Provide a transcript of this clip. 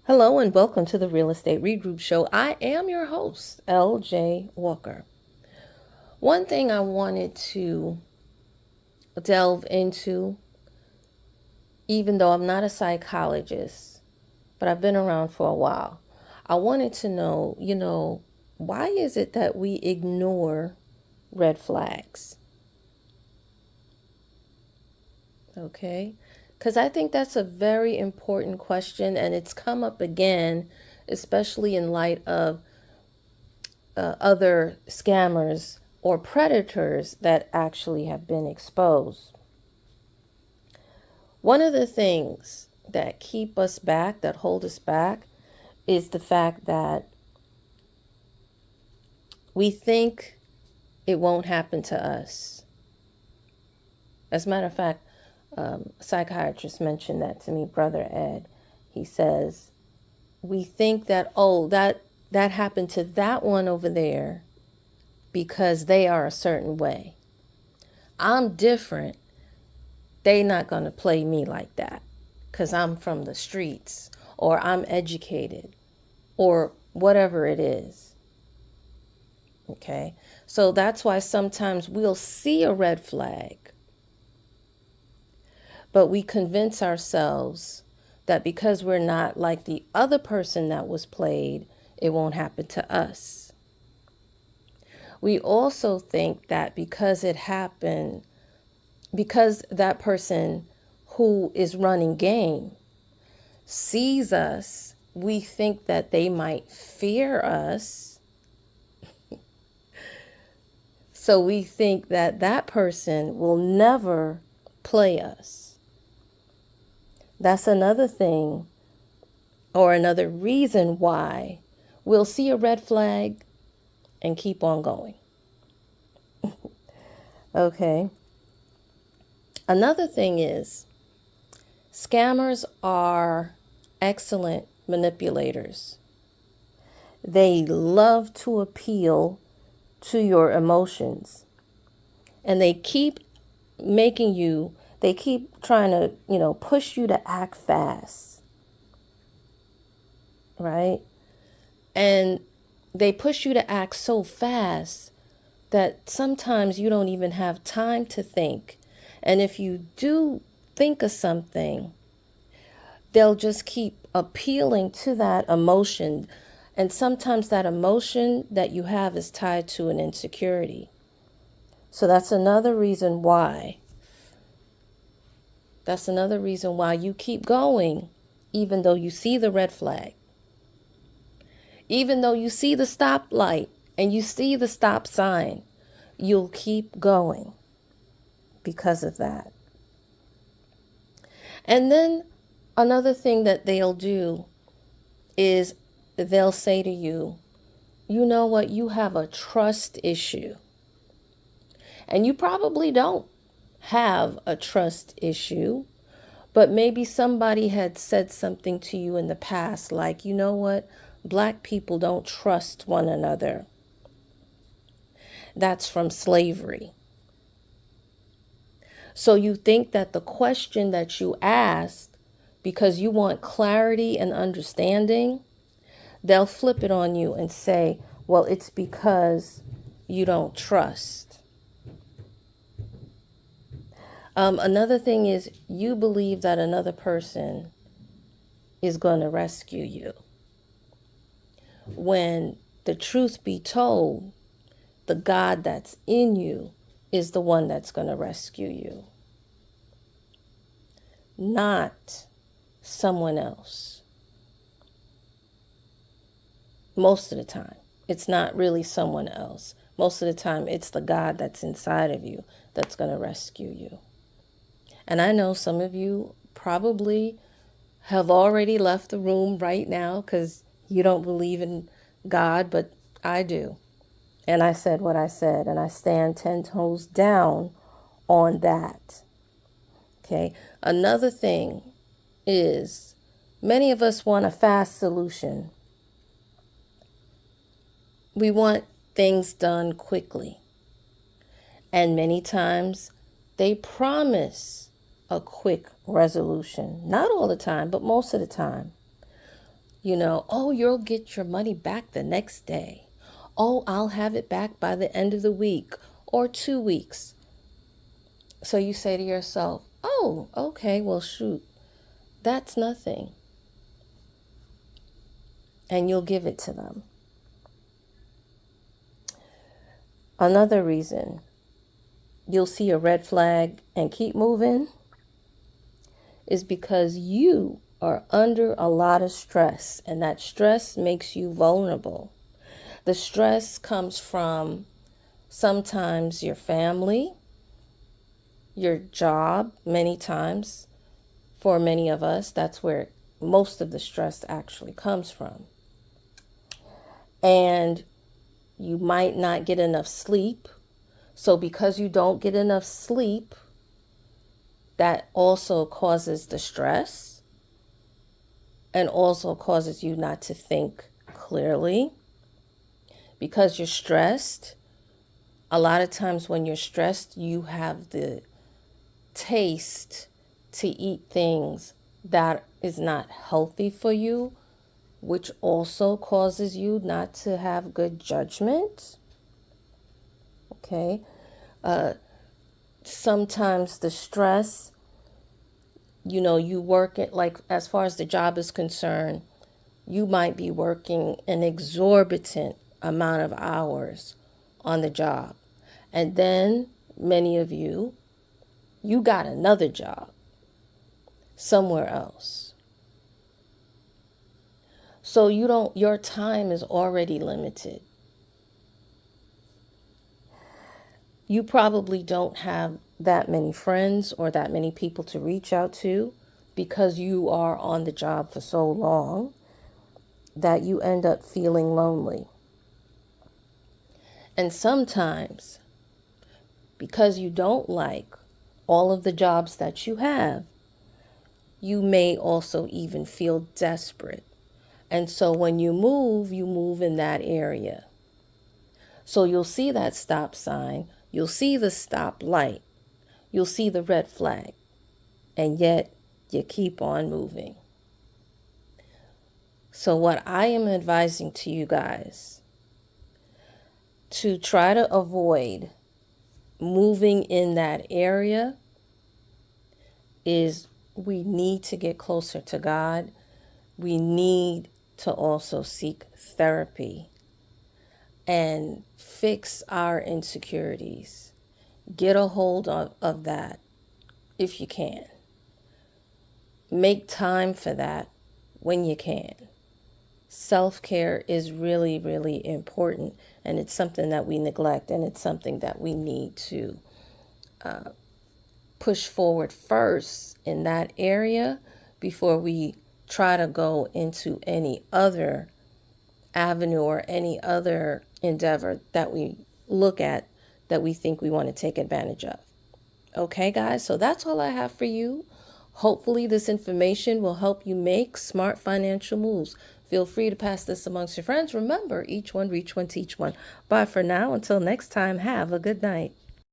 Hello and welcome to the Real Estate Regroup Show. I am your host, LJ Walker. One thing I wanted to delve into, even though I'm not a psychologist, but I've been around for a while, I wanted to know, why is it that we ignore red flags? Okay? Because I think that's a very important question, and it's come up again, especially in light of other scammers or predators that actually have been exposed. One of the things that keep us back, that hold us back, is the fact that we think it won't happen to us. As a matter of fact, a psychiatrist mentioned that to me, Brother Ed. He says, we think that, that happened to that one over there because they are a certain way. I'm different. They not going to play me like that because I'm from the streets or I'm educated or whatever it is. Okay. So that's why sometimes we'll see a red flag, but we convince ourselves that because we're not like the other person that was played, it won't happen to us. We also think that because it happened, because that person who is running game sees us, we think that they might fear us. So we think that that person will never play us. That's another thing, or another reason why we'll see a red flag and keep on going. Okay. Another thing is, scammers are excellent manipulators. They love to appeal to your emotions. And they keep trying to, push you to act fast. Right? And they push you to act so fast that sometimes you don't even have time to think. And if you do think of something, they'll just keep appealing to that emotion. And sometimes that emotion that you have is tied to an insecurity. So that's another reason why. That's another reason why you keep going, even though you see the red flag. Even though you see the stoplight and you see the stop sign, you'll keep going because of that. And then another thing that they'll do is they'll say to you, you know what, you have a trust issue. And you probably don't have a trust issue, but maybe somebody had said something to you in the past, like, you know what, black people don't trust one another. That's from slavery. So you think that the question that you asked, because you want clarity and understanding, they'll flip it on you and say, well, it's because you don't trust. Another thing is you believe that another person is going to rescue you. When the truth be told, the God that's in you is the one that's going to rescue you, not someone else. Most of the time, it's not really someone else. Most of the time, it's the God that's inside of you that's going to rescue you. And I know some of you probably have already left the room right now because you don't believe in God, but I do. And I said what I said, and I stand 10 toes down on that. Okay. Another thing is many of us want a fast solution. We want things done quickly. And many times they promise a quick resolution. Not all the time, but most of the time. Oh, you'll get your money back the next day. Oh, I'll have it back by the end of the week or 2 weeks. So you say to yourself, oh, okay, well, shoot, that's nothing. And you'll give it to them. Another reason you'll see a red flag and keep moving is because you are under a lot of stress, and that stress makes you vulnerable. The stress comes from sometimes your family, your job, many times. For many of us, that's where most of the stress actually comes from. And you might not get enough sleep. So because you don't get enough sleep, that also causes the stress and also causes you not to think clearly. Because you're stressed, a lot of times when you're stressed, you have the taste to eat things that is not healthy for you, which also causes you not to have good judgment. Okay. Sometimes the stress, you work it, like as far as the job is concerned, you might be working an exorbitant amount of hours on the job. And then many of you got another job somewhere else. So your time is already limited. You probably don't have that many friends or that many people to reach out to because you are on the job for so long that you end up feeling lonely. And sometimes, because you don't like all of the jobs that you have, you may also even feel desperate. And so when you move in that area. So you'll see that stop sign, you'll see the stop light, you'll see the red flag, and yet you keep on moving. So what I am advising to you guys, to try to avoid moving in that area, is we need to get closer to God. We need to also seek therapy and fix our insecurities. Get a hold of that if you can. Make time for that when you can. Self-care is really, really important, and it's something that we neglect, and it's something that we need to push forward first in that area before we try to go into any other avenue or any other endeavor that we look at that we think we want to take advantage of. Okay, guys, so that's all I have for you. Hopefully this information will help you make smart financial moves. Feel free to pass this amongst your friends. Remember, each one reach one, teach one. Bye for now. Until next time, have a good night.